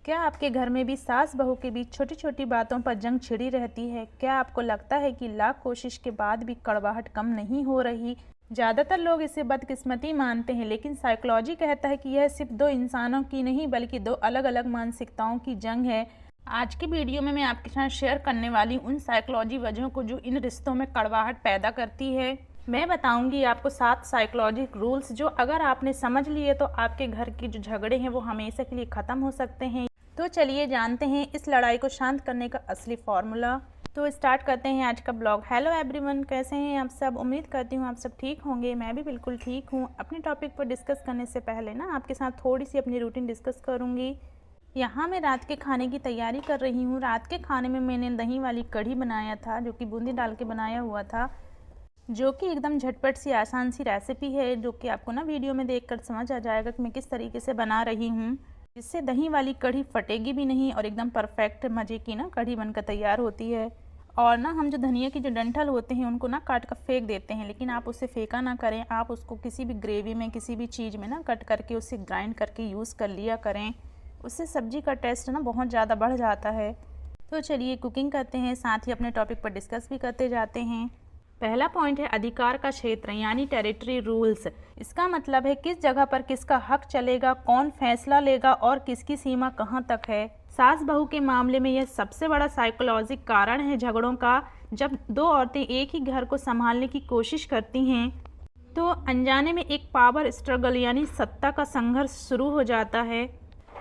क्या आपके घर में भी सास बहू के बीच छोटी छोटी बातों पर जंग छिड़ी रहती है? क्या आपको लगता है कि लाख कोशिश के बाद भी कड़वाहट कम नहीं हो रही? ज़्यादातर लोग इसे बदकिस्मती मानते हैं, लेकिन साइकोलॉजी कहता है कि यह सिर्फ दो इंसानों की नहीं बल्कि दो अलग अलग मानसिकताओं की जंग है। आज की वीडियो में मैं आपके साथ शेयर करने वाली उन साइकोलॉजी वजहों को जो इन रिश्तों में कड़वाहट पैदा करती है। मैं बताऊंगी आपको 7 साइकोलॉजिक रूल्स जो अगर आपने समझ लिए तो आपके घर के जो झगड़े हैं वो हमेशा के लिए ख़त्म हो सकते हैं। तो चलिए जानते हैं इस लड़ाई को शांत करने का असली फॉर्मूला। तो स्टार्ट करते हैं आज का ब्लॉग। हेलो एवरीवन, कैसे हैं आप सब? उम्मीद करती हूँ आप सब ठीक होंगे। मैं भी बिल्कुल ठीक हूँ। अपने टॉपिक पर डिस्कस करने से पहले ना आपके साथ थोड़ी सी अपनी रूटीन डिस्कस करूँगी। यहाँ मैं रात के खाने की तैयारी कर रही हूँ। रात के खाने में मैंने दही वाली कढ़ी बनाया था जो कि बूंदी डाल के बनाया हुआ था, जो कि एकदम झटपट सी आसान सी रेसिपी है जो कि आपको ना वीडियो में देखकर समझ आ जाएगा कि मैं किस तरीके से बना रही हूँ। इससे दही वाली कढ़ी फटेगी भी नहीं और एकदम परफेक्ट मज़े की ना कढ़ी बनकर तैयार होती है। और ना हम जो धनिया की जो डंठल होते हैं उनको ना काट कर फेंक देते हैं, लेकिन आप उससे फेंका ना करें। आप उसको किसी भी ग्रेवी में किसी भी चीज़ में ना कट करके उससे ग्राइंड करके यूज़ कर लिया करें। उससे सब्जी का टेस्ट ना बहुत ज़्यादा बढ़ जाता है। तो चलिए कुकिंग करते हैं, साथ ही अपने टॉपिक पर डिस्कस भी करते जाते हैं। पहला पॉइंट है अधिकार का क्षेत्र यानी टेरिटरी रूल्स। इसका मतलब है किस जगह पर किसका हक चलेगा, कौन फैसला लेगा और किसकी सीमा कहाँ तक है। सास बहू के मामले में यह सबसे बड़ा साइकोलॉजिक कारण है झगड़ों का। जब दो औरतें एक ही घर को संभालने की कोशिश करती हैं तो अनजाने में एक पावर स्ट्रगल यानी सत्ता का संघर्ष शुरू हो जाता है।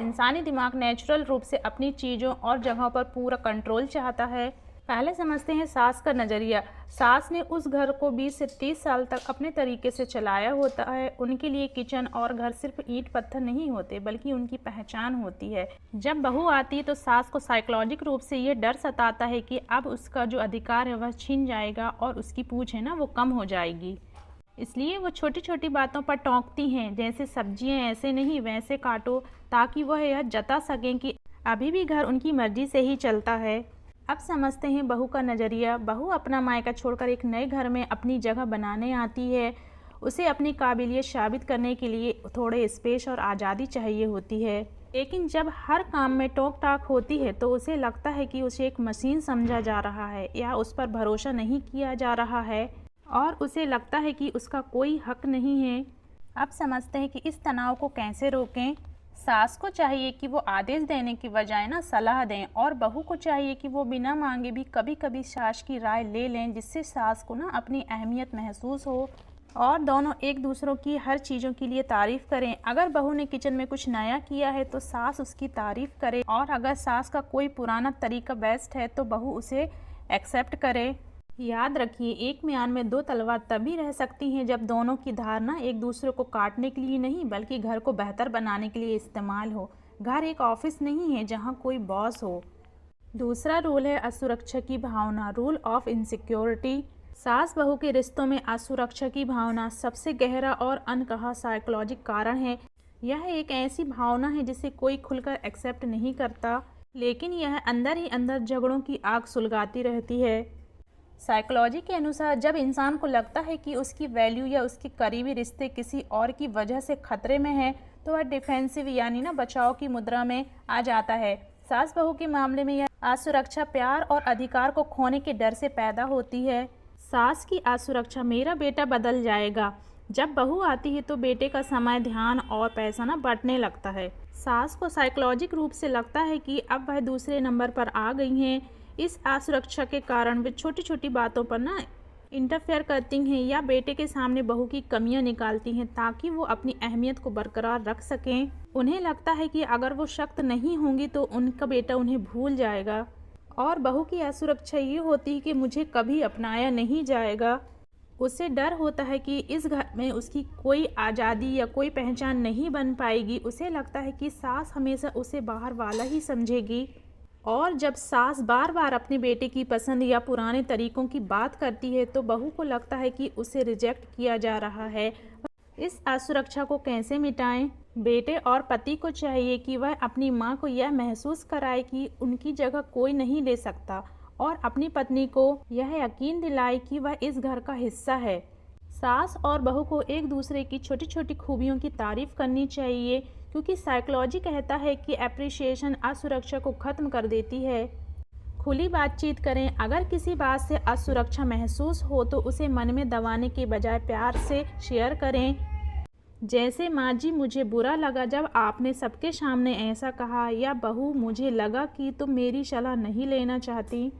इंसानी दिमाग नेचुरल रूप से अपनी चीज़ों और जगहों पर पूरा कंट्रोल चाहता है। पहले समझते हैं सास का नज़रिया। सास ने उस घर को 20 से 30 साल तक अपने तरीके से चलाया होता है। उनके लिए किचन और घर सिर्फ ईंट पत्थर नहीं होते बल्कि उनकी पहचान होती है। जब बहू आती है तो सास को साइकोलॉजिक रूप से ये डर सताता है कि अब उसका जो अधिकार है वह छीन जाएगा और उसकी पूछ है ना वो कम हो जाएगी। इसलिए वो छोटी छोटी बातों पर टोंकती हैं, जैसे सब्जियां ऐसे नहीं वैसे काटो, ताकि वह यह जता सकें कि अभी भी घर उनकी मर्जी से ही चलता है। अब समझते हैं बहू का नज़रिया। बहू अपना मायका छोड़कर एक नए घर में अपनी जगह बनाने आती है। उसे अपनी काबिलियत साबित करने के लिए थोड़े स्पेस और आज़ादी चाहिए होती है, लेकिन जब हर काम में टोक टाक होती है तो उसे लगता है कि उसे एक मशीन समझा जा रहा है या उस पर भरोसा नहीं किया जा रहा है और उसे लगता है कि उसका कोई हक नहीं है। अब समझते हैं कि इस तनाव को कैसे रोकें। सास को चाहिए कि वो आदेश देने की बजाय ना सलाह दें, और बहू को चाहिए कि वो बिना मांगे भी कभी कभी सास की राय ले लें, जिससे सास को ना अपनी अहमियत महसूस हो और दोनों एक दूसरों की हर चीज़ों के लिए तारीफ़ करें। अगर बहू ने किचन में कुछ नया किया है तो सास उसकी तारीफ़ करे, और अगर सास का कोई पुराना तरीका बेस्ट है तो बहू उसे एक्सेप्ट करे। याद रखिए, एक म्यान में दो तलवार तभी रह सकती हैं जब दोनों की धारणा एक दूसरे को काटने के लिए नहीं बल्कि घर को बेहतर बनाने के लिए इस्तेमाल हो। घर एक ऑफिस नहीं है जहां कोई बॉस हो। दूसरा रूल है असुरक्षा की भावना, रूल ऑफ इनसिक्योरिटी। सास बहू के रिश्तों में असुरक्षा की भावना सबसे गहरा और अनकहा साइकोलॉजिक कारण है। यह एक ऐसी भावना है जिसे कोई खुलकर एक्सेप्ट नहीं करता, लेकिन यह अंदर ही अंदर झगड़ों की आग सुलगाती रहती है। साइकोलॉजी के अनुसार जब इंसान को लगता है कि उसकी वैल्यू या उसके करीबी रिश्ते किसी और की वजह से खतरे में है तो वह डिफेंसिव यानी ना बचाव की मुद्रा में आ जाता है। सास बहू के मामले में यह असुरक्षा प्यार और अधिकार को खोने के डर से पैदा होती है। सास की असुरक्षा, मेरा बेटा बदल जाएगा। जब बहू आती है तो बेटे का समय, ध्यान और पैसा ना बढ़ने लगता है। सास को साइकोलॉजिक रूप से लगता है कि अब वह दूसरे नंबर पर आ गई हैं। इस असुरक्षा के कारण वे छोटी छोटी बातों पर ना इंटरफेयर करती हैं या बेटे के सामने बहू की कमियां निकालती हैं ताकि वो अपनी अहमियत को बरकरार रख सकें। उन्हें लगता है कि अगर वो सख्त नहीं होंगी तो उनका बेटा उन्हें भूल जाएगा, और बहू की असुरक्षा ये होती है कि मुझे कभी अपनाया नहीं जाएगा। उसे डर होता है कि इस घर में उसकी कोई आज़ादी या कोई पहचान नहीं बन पाएगी। उसे लगता है कि सास हमेशा उसे बाहर वाला ही समझेगी, और जब सास बार बार अपने बेटे की पसंद या पुराने तरीकों की बात करती है तो बहू को लगता है कि उसे रिजेक्ट किया जा रहा है। इस असुरक्षा को कैसे मिटाएं? बेटे और पति को चाहिए कि वह अपनी मां को यह महसूस कराए कि उनकी जगह कोई नहीं ले सकता, और अपनी पत्नी को यह यकीन दिलाए कि वह इस घर का हिस्सा है। सास और बहू को एक दूसरे की छोटी छोटी खूबियों की तारीफ करनी चाहिए, क्योंकि साइकोलॉजी कहता है कि एप्रिसिएशन असुरक्षा को ख़त्म कर देती है। खुली बातचीत करें। अगर किसी बात से असुरक्षा महसूस हो तो उसे मन में दबाने के बजाय प्यार से शेयर करें। जैसे, माँ जी मुझे बुरा लगा जब आपने सबके सामने ऐसा कहा, या बहू मुझे लगा कि तुम मेरी सलाह नहीं लेना चाहती।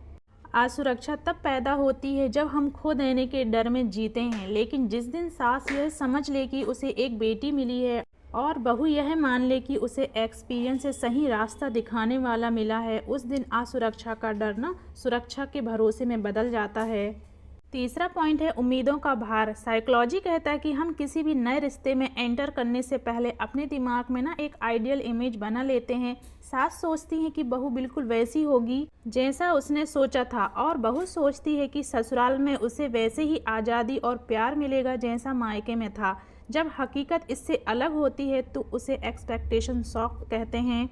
असुरक्षा तब पैदा होती है जब हम खो देने के डर में जीते हैं, लेकिन जिस दिन सास यह समझ ले कि उसे एक बेटी मिली है और बहू यह मान ले कि उसे एक्सपीरियंस से सही रास्ता दिखाने वाला मिला है, उस दिन असुरक्षा का डर ना सुरक्षा के भरोसे में बदल जाता है। तीसरा पॉइंट है उम्मीदों का भार। साइकोलॉजी कहता है कि हम किसी भी नए रिश्ते में एंटर करने से पहले अपने दिमाग में ना एक आइडियल इमेज बना लेते हैं। सास सोचती है कि बहू बिल्कुल वैसी होगी जैसा उसने सोचा था, और बहू सोचती है कि ससुराल में उसे वैसे ही आज़ादी और प्यार मिलेगा जैसा मायके में था। जब हकीकत इससे अलग होती है तो उसे एक्सपेक्टेशन शॉक कहते हैं।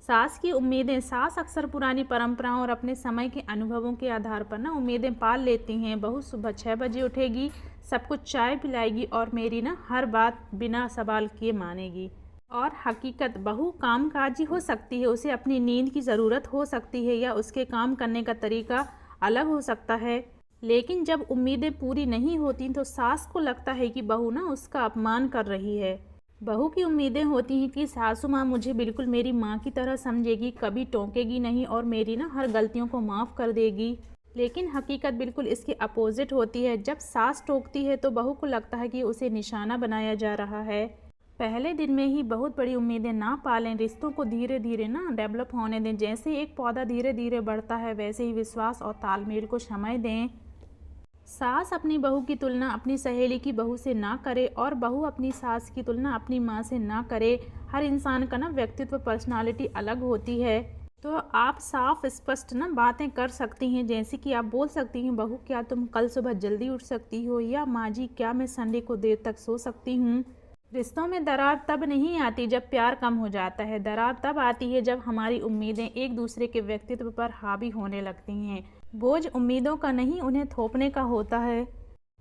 सास की उम्मीदें। सास अक्सर पुरानी परंपराओं और अपने समय के अनुभवों के आधार पर ना उम्मीदें पाल लेती हैं। बहू सुबह 6 बजे उठेगी, सबको चाय पिलाएगी और मेरी ना हर बात बिना सवाल किए मानेगी। और हकीकत, बहू कामकाजी हो सकती है, उसे अपनी नींद की ज़रूरत हो सकती है या उसके काम करने का तरीका अलग हो सकता है, लेकिन जब उम्मीदें पूरी नहीं होती तो सास को लगता है कि बहू ना उसका अपमान कर रही है। बहू की उम्मीदें होती हैं कि सासू माँ मुझे बिल्कुल मेरी माँ की तरह समझेगी, कभी टोकेगी नहीं और मेरी ना हर गलतियों को माफ़ कर देगी। लेकिन हकीकत बिल्कुल इसके अपोजिट होती है। जब सास टोकती है तो बहू को लगता है कि उसे निशाना बनाया जा रहा है। पहले दिन में ही बहुत बड़ी उम्मीदें ना पालें। रिश्तों को धीरे धीरे ना डेवलप होने दें। जैसे एक पौधा धीरे धीरे बढ़ता है, वैसे ही विश्वास और तालमेल को समय दें। सास अपनी बहू की तुलना अपनी सहेली की बहू से ना करे और बहू अपनी सास की तुलना अपनी माँ से ना करे। हर इंसान का ना व्यक्तित्व, पर्सनालिटी अलग होती है, तो आप साफ स्पष्ट ना बातें कर सकती हैं। जैसे कि आप बोल सकती हैं, बहू क्या तुम कल सुबह जल्दी उठ सकती हो, या माँ जी क्या मैं संडे को देर तक सो सकती हूँ। रिश्तों में दरार तब नहीं आती जब प्यार कम हो जाता है। दरार तब आती है जब हमारी उम्मीदें एक दूसरे के व्यक्तित्व पर हावी होने लगती हैं। बोझ उम्मीदों का नहीं, उन्हें थोपने का होता है।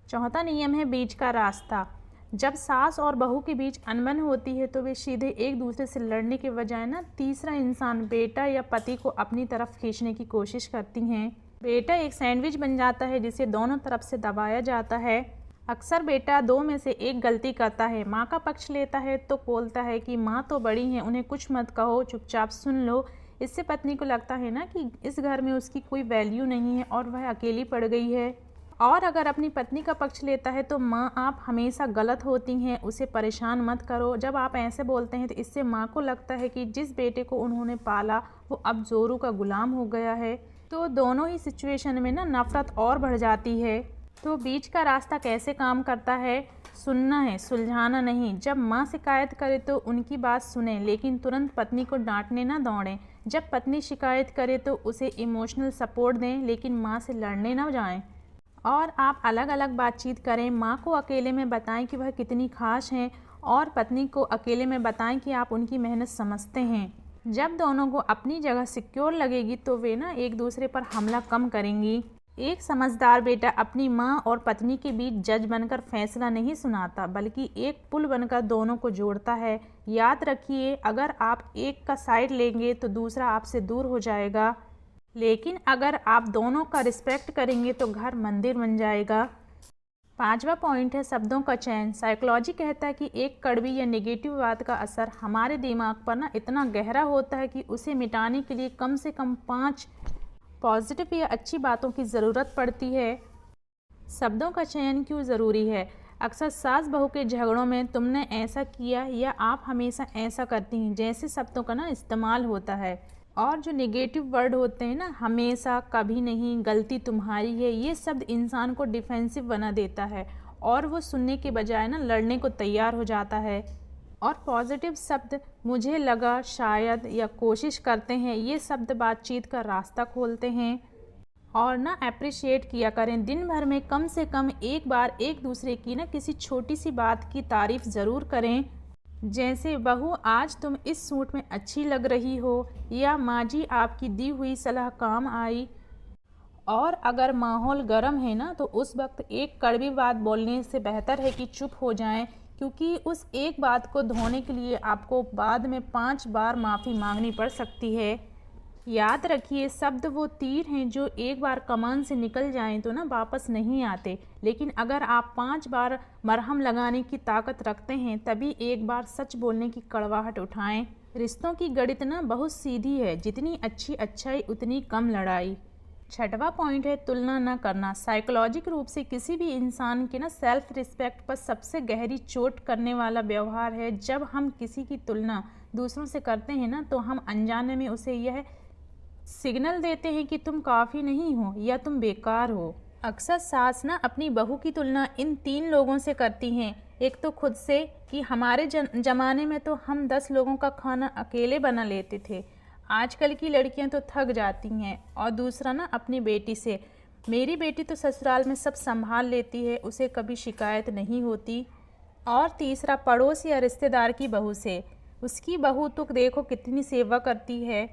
चौथा नियम है बीच का रास्ता। जब सास और बहू के बीच अनबन होती है तो वे सीधे एक दूसरे से लड़ने के बजाय ना तीसरा इंसान, बेटा या पति को अपनी तरफ खींचने की कोशिश करती हैं। बेटा एक सैंडविच बन जाता है जिसे दोनों तरफ से दबाया जाता है। अक्सर बेटा दो में से एक गलती करता है। माँ का पक्ष लेता है तो बोलता है कि माँ तो बड़ी हैं, उन्हें कुछ मत कहो, चुपचाप सुन लो। इससे पत्नी को लगता है ना कि इस घर में उसकी कोई वैल्यू नहीं है और वह अकेली पड़ गई है। और अगर अपनी पत्नी का पक्ष लेता है तो माँ आप हमेशा गलत होती हैं, उसे परेशान मत करो। जब आप ऐसे बोलते हैं तो इससे माँ को लगता है कि जिस बेटे को उन्होंने पाला वो अब जोरू का गुलाम हो गया है। तो दोनों ही सिचुएशन में ना नफरत और बढ़ जाती है। तो बीच का रास्ता कैसे काम करता है? सुनना है, सुलझाना नहीं। जब माँ शिकायत करे तो उनकी बात सुने, लेकिन तुरंत पत्नी को डांटने ना दौड़ें। जब पत्नी शिकायत करे तो उसे इमोशनल सपोर्ट दें, लेकिन माँ से लड़ने ना जाएं। और आप अलग अलग बातचीत करें। माँ को अकेले में बताएं कि वह कितनी खास हैं और पत्नी को अकेले में बताएं कि आप उनकी मेहनत समझते हैं। जब दोनों को अपनी जगह सिक्योर लगेगी तो वे ना एक दूसरे पर हमला कम करेंगी। एक समझदार बेटा अपनी माँ और पत्नी के बीच जज बनकर फैसला नहीं सुनाता, बल्कि एक पुल बनकर दोनों को जोड़ता है। याद रखिए, अगर आप एक का साइड लेंगे तो दूसरा आपसे दूर हो जाएगा, लेकिन अगर आप दोनों का रिस्पेक्ट करेंगे तो घर मंदिर बन जाएगा। पांचवा पॉइंट है शब्दों का चयन। साइकोलॉजी कहता है कि एक कड़वी या नेगेटिव बात का असर हमारे दिमाग पर ना इतना गहरा होता है कि उसे मिटाने के लिए कम से कम 5 पॉजिटिव या अच्छी बातों की ज़रूरत पड़ती है। शब्दों का चयन क्यों ज़रूरी है? अक्सर सास बहू के झगड़ों में तुमने ऐसा किया या आप हमेशा ऐसा करती हैं जैसे शब्दों का ना इस्तेमाल होता है। और जो नेगेटिव वर्ड होते हैं ना, हमेशा, कभी नहीं, गलती तुम्हारी है, ये शब्द इंसान को डिफेंसिव बना देता है और वो सुनने के बजाय ना लड़ने को तैयार हो जाता है। और पॉजिटिव शब्द, मुझे लगा, शायद या कोशिश करते हैं, ये शब्द बातचीत का रास्ता खोलते हैं। और ना अप्रिशिएट किया करें। दिन भर में कम से कम एक बार एक दूसरे की ना किसी छोटी सी बात की तारीफ ज़रूर करें। जैसे, बहू आज तुम इस सूट में अच्छी लग रही हो, या माँ जी आपकी दी हुई सलाह काम आई। और अगर माहौल गर्म है ना तो उस वक्त एक कड़वी बात बोलने से बेहतर है कि चुप हो जाएं क्योंकि उस एक बात को धोने के लिए आपको बाद में 5 बार माफ़ी मांगनी पड़ सकती है। याद रखिए, शब्द वो तीर हैं जो एक बार कमान से निकल जाएं तो ना वापस नहीं आते, लेकिन अगर आप 5 बार मरहम लगाने की ताकत रखते हैं तभी एक बार सच बोलने की कड़वाहट उठाएं। रिश्तों की गणित ना बहुत सीधी है, जितनी अच्छी अच्छाई उतनी कम लड़ाई। छठवां पॉइंट है तुलना न करना। साइकोलॉजिक रूप से किसी भी इंसान के ना सेल्फ रिस्पेक्ट पर सबसे गहरी चोट करने वाला व्यवहार है जब हम किसी की तुलना दूसरों से करते हैं ना, तो हम अनजाने में उसे यह सिग्नल देते हैं कि तुम काफ़ी नहीं हो या तुम बेकार हो। अक्सर सास ना अपनी बहू की तुलना इन 3 लोगों से करती हैं। एक तो खुद से कि हमारे ज़माने में तो हम 10 लोगों का खाना अकेले बना लेते थे, आजकल की लड़कियां तो थक जाती हैं। और दूसरा ना अपनी बेटी से, मेरी बेटी तो ससुराल में सब संभाल लेती है, उसे कभी शिकायत नहीं होती। और तीसरा पड़ोस या रिश्तेदार की बहू से, उसकी बहू तो देखो कितनी सेवा करती है।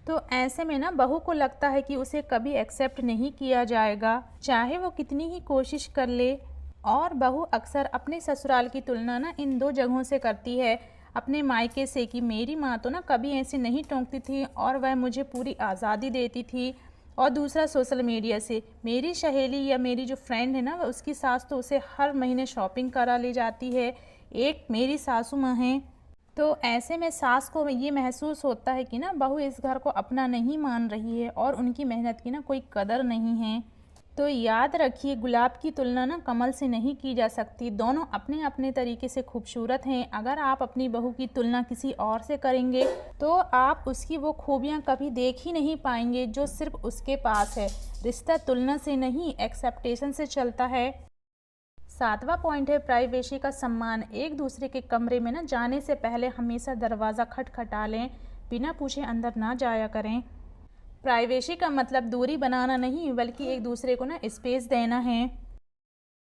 तो ऐसे में ना बहू को लगता है कि उसे कभी एक्सेप्ट नहीं किया जाएगा, चाहे वो कितनी ही कोशिश कर ले। और बहू अक्सर अपने ससुराल की तुलना ना इन 2 जगहों से करती है। अपने मायके से कि मेरी माँ तो ना कभी ऐसे नहीं टोकती थी और वह मुझे पूरी आज़ादी देती थी। और दूसरा सोशल मीडिया से, मेरी सहेली या मेरी जो फ्रेंड है ना, उसकी सास तो उसे हर महीने शॉपिंग करा ले जाती है। एक मेरी सासू माँ हैं। तो ऐसे में सास को ये महसूस होता है कि ना बहू इस घर को अपना नहीं मान रही है और उनकी मेहनत की ना कोई कदर नहीं है। तो याद रखिए, गुलाब की तुलना ना कमल से नहीं की जा सकती। दोनों अपने अपने तरीके से खूबसूरत हैं। अगर आप अपनी बहू की तुलना किसी और से करेंगे तो आप उसकी वो खूबियाँ कभी देख ही नहीं पाएंगे जो सिर्फ उसके पास है। रिश्ता तुलना से नहीं, एक्सेप्टेशन से चलता है। 7वां पॉइंट है प्राइवेसी का सम्मान। एक दूसरे के कमरे में ना जाने से पहले हमेशा दरवाज़ा खटखटा लें, बिना पूछे अंदर ना जाया करें। प्राइवेसी का मतलब दूरी बनाना नहीं, बल्कि एक दूसरे को ना स्पेस देना है।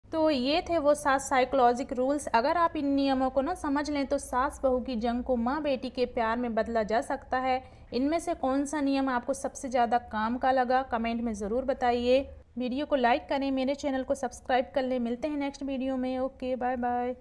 तो ये थे वो 7 साइकोलॉजिक रूल्स। अगर आप इन नियमों को ना समझ लें तो सास बहू की जंग को माँ बेटी के प्यार में बदला जा सकता है। इनमें से कौन सा नियम आपको सबसे ज़्यादा काम का लगा, कमेंट में ज़रूर बताइए। वीडियो को लाइक करें, मेरे चैनल को सब्सक्राइब कर लें। मिलते हैं नेक्स्ट वीडियो में। Okay, bye bye.